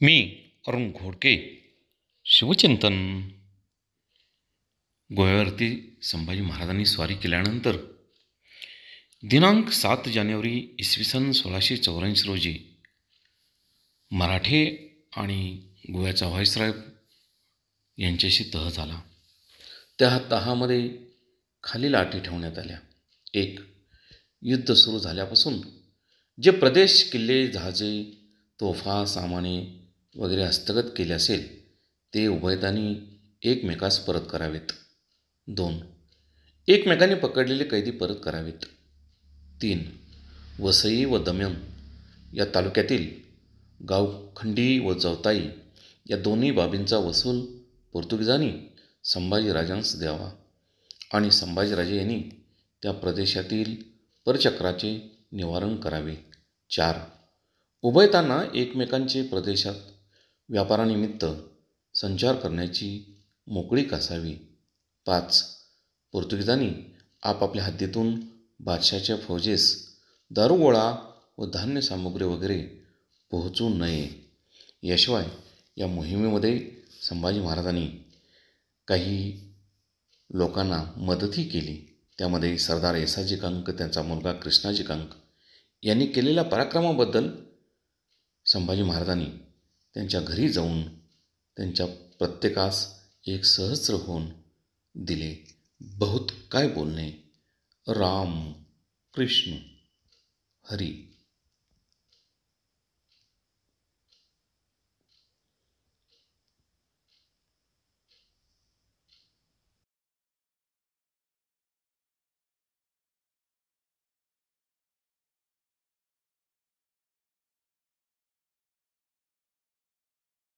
मी अरुण घोडके. शिवचिंतन. गोव्यावरती संभाजी महाराजांनी स्वारी केल्यानंतर दिनांक 7 जानेवारी इसवी सन 1684 रोजी मराठे आणि गोव्याचा व्हाईसरॉय यांच्याशी तह झाला. त्या तहामध्ये खालील अटी ठेवण्यात आल्या. 1. युद्ध सुरू झाल्यापासून जे प्रदेश, किल्ले, जहाजे, तोफा, सामाने वगैरे हस्तगत केले असेल ते उभयतांनी एकमेकास परत करावेत. 2. एकमेकांनी पकडलेले कैदी परत करावेत. 3. वसई व दमण या तालुक्यातील गावखंडी व जवताई या दोन्ही बाबींचा वसूल पोर्तुगीजांनी संभाजीराजांस द्यावा आणि संभाजीराजे यांनी त्या प्रदेशातील परचक्राचे निवारण करावे. 4. उभयतांना एकमेकांचे प्रदेशात व्यापारानिमित्त संचार करण्याची मोकळीक असावी. 5. पोर्तुगीजांनी आपापल्या हद्दीतून बादशाच्या फौजेस दारुगोळा व धान्य सामुग्री वगैरे पोहोचू नये. याशिवाय या मोहिमेमध्ये संभाजी महाराजांनी काही लोकांना मदतही केली. त्यामध्ये सरदार येसाजी कंक, त्यांचा मुलगा कृष्णाजी कंक यांनी केलेल्या पराक्रमाबद्दल संभाजी महाराजांनी त्यांच्या घरी जाऊन त्यांच्या प्रत्येकास एक सहस्र होऊन दिले. बहुत काय बोलणे. राम कृष्ण हरी.